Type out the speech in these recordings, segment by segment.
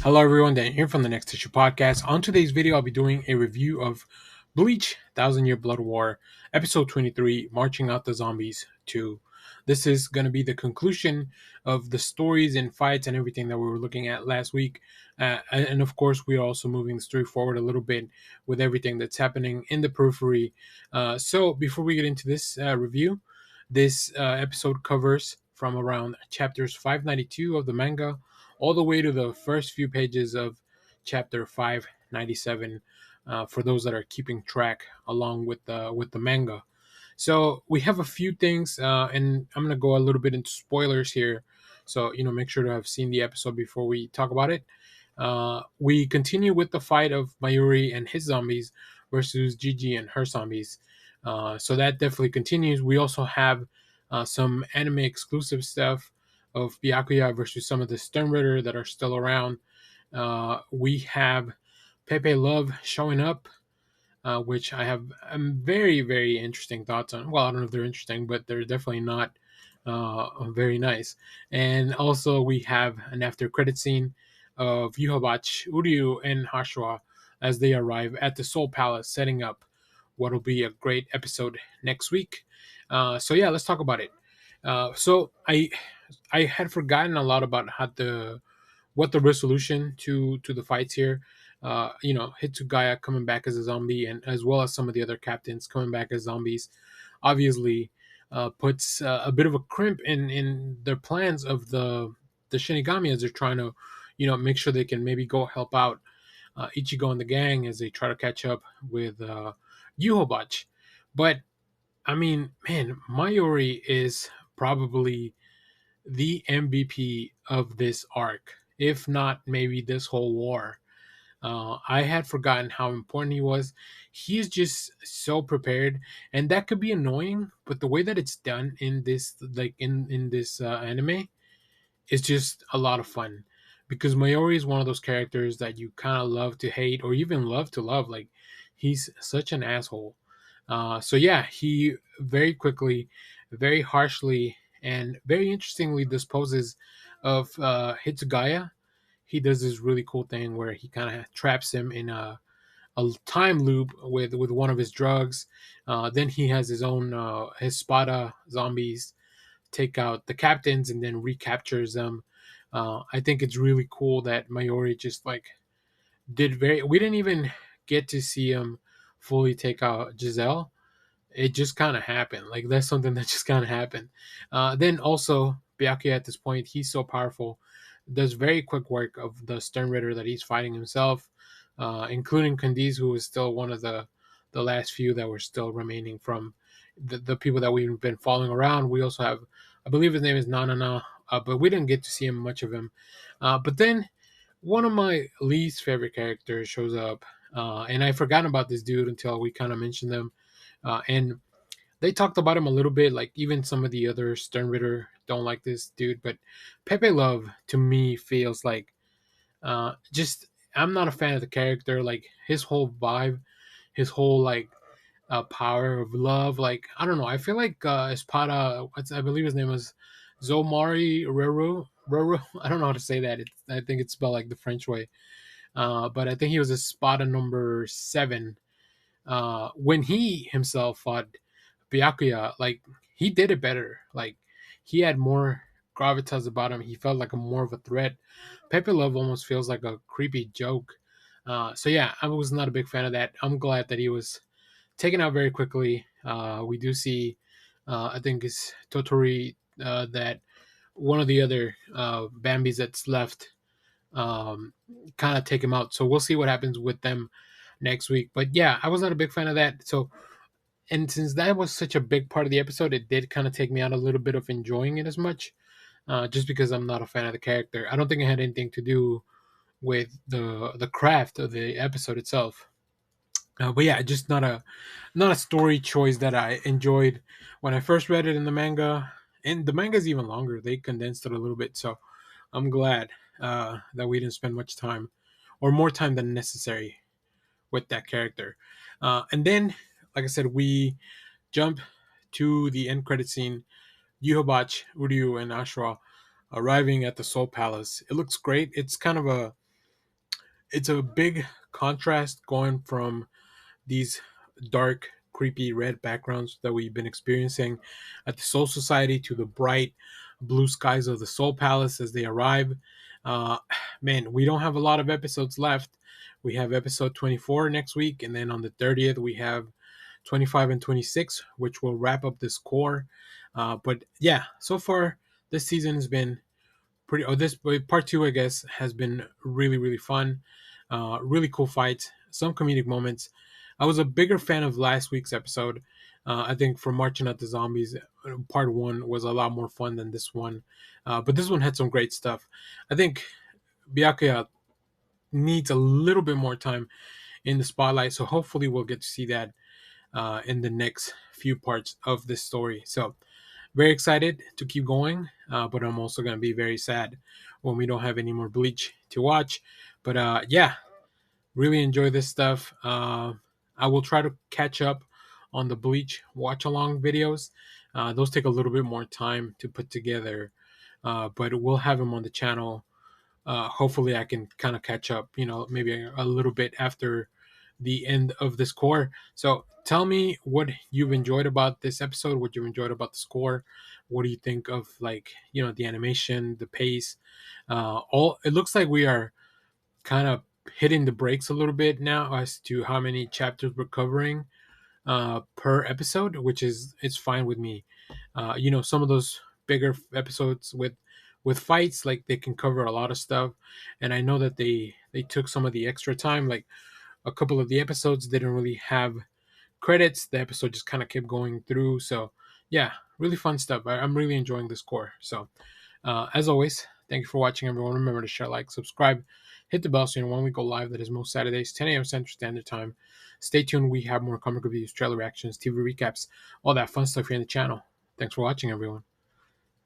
Hello everyone, Dan here from the Next Issue Podcast. On today's video, I'll be doing a review of Bleach, Thousand Year Blood War, Episode 23, Marching Out the Zombies 2. This is going to be the conclusion of the stories and fights and everything that we were looking at last week. And of course, we are also moving the story forward a little bit with everything that's happening in the periphery. So before we get into this review, this episode covers from around chapters 592 of the manga all the way to the first few pages of chapter 597 for those that are keeping track along with the manga. So we have a few things, and I'm gonna go a little bit into spoilers here. So make sure to have seen the episode before we talk about it. We continue with the fight of Mayuri and his zombies versus Gigi and her zombies. So that definitely continues. We also have some anime exclusive stuff of Byakuya versus some of the Stern Ritter that are still around. We have Pepe Love showing up, which I have very, very interesting thoughts on. Well, I don't know if they're interesting, but they're definitely not very nice. And also, we have an after credit scene of Yuhabach, Uryu, and Hashua as they arrive at the Soul Palace, setting up what will be a great episode next week. So yeah, let's talk about it. So I had forgotten a lot about how the resolution to the fights here. Hitsugaya coming back as a zombie, and as well as some of the other captains coming back as zombies, obviously puts a bit of a crimp in their plans of the Shinigami as they're trying to, make sure they can maybe go help out Ichigo and the gang as they try to catch up with Yuhobach. But I mean, man, Mayuri is probably the MVP of this arc, if not maybe this whole war. I had forgotten how important he was. He's just so prepared, and that could be annoying. But the way that it's done in this, like in this anime, is just a lot of fun. Because Mayori is one of those characters that you kind of love to hate, or even love to love. Like he's such an asshole. So yeah, he very quickly, very harshly, and very interestingly disposes of Hitsugaya. He does this really cool thing where he kind of traps him in a time loop with one of his drugs. Then he has his own his Spada zombies take out the captains and then recaptures them. I think it's really cool that Mayori just like did very. We didn't even get to see him fully take out Giselle. It just kind of happened. Like that's something that just kind of happened. Then also Byakuya at this point, he's so powerful. Does very quick work of the Stern Ritter that he's fighting himself, including Candice, who is still one of the last few that were still remaining from the people that we've been following around. We also have, I believe his name is Nanana, but we didn't get to see him much of him. But then one of my least favorite characters shows up, and I forgot about this dude until we kind of mentioned them. And they talked about him a little bit, like even some of the other Stern Ritter don't like this dude, but Pepe Love to me feels like just I'm not a fan of the character, like his whole vibe, his whole like power of love. Like I don't know, I feel like Espada, I believe his name was Zomari Ruru. I don't know how to say that. I think it's spelled like the French way. But I think he was Espada number 7 when he himself fought Byakuya, like he did it better. Like he had more gravitas about him. He felt like a more of a threat. Pepe Love almost feels like a creepy joke. So yeah, I was not a big fan of that. I'm glad that he was taken out very quickly. We do see, I think it's Totori that one of the other Bambis that's left kind of take him out. So we'll see what happens with them next week. But yeah, I was not a big fan of that. So and since that was such a big part of the episode, it did kind of take me out a little bit of enjoying it as much, just because I'm not a fan of the character. I don't think it had anything to do with the craft of the episode itself. But yeah, just not a story choice that I enjoyed when I first read it in the manga. And the manga is even longer; they condensed it a little bit, so I'm glad that we didn't spend much time, or more time than necessary, with that character. And then, like I said, we jump to the end credit scene. Yuhobach, Uryu, and Ashura arriving at the Soul Palace. It looks great. It's kind of a it's a big contrast going from these dark, creepy red backgrounds that we've been experiencing at the Soul Society to the bright blue skies of the Soul Palace as they arrive. Uh, Man, we don't have a lot of episodes left. We have episode 24 next week, and then on the 30th, we have 25 and 26, which will wrap up this core. But yeah, so far, this season has been pretty. Oh, this part two, I guess, has been really, really fun. Really cool fights, some comedic moments. I was a bigger fan of last week's episode. I think for Marching at the Zombies, part one was a lot more fun than this one. But this one had some great stuff. I think Byakuya needs a little bit more time in the spotlight, so hopefully we'll get to see that in the next few parts of this story. So very excited to keep going, but I'm also going to be very sad when we don't have any more Bleach to watch. But yeah, really enjoy this stuff. I will try to catch up on the Bleach watch along videos. Those take a little bit more time to put together, but we'll have them on the channel. Hopefully, I can kind of catch up, maybe a little bit after the end of the score. So tell me what you've enjoyed about this episode, what you've enjoyed about the score. What do you think of, like, the animation, the pace? All it looks like we are kind of hitting the brakes a little bit now as to how many chapters we're covering per episode, which is it's fine with me. Some of those bigger episodes with fights, like, they can cover a lot of stuff, and I know that they took some of the extra time. Like, a couple of the episodes didn't really have credits. The episode just kind of kept going through. So yeah, really fun stuff. I'm really enjoying this core. So as always, thank you for watching, everyone. Remember to share, like, subscribe, hit the bell so you know when we go live. That is most Saturdays, 10 a.m. Central Standard Time. Stay tuned. We have more comic reviews, trailer reactions, TV recaps, all that fun stuff here on the channel. Thanks for watching, everyone.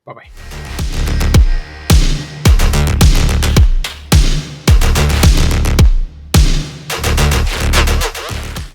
Bye bye.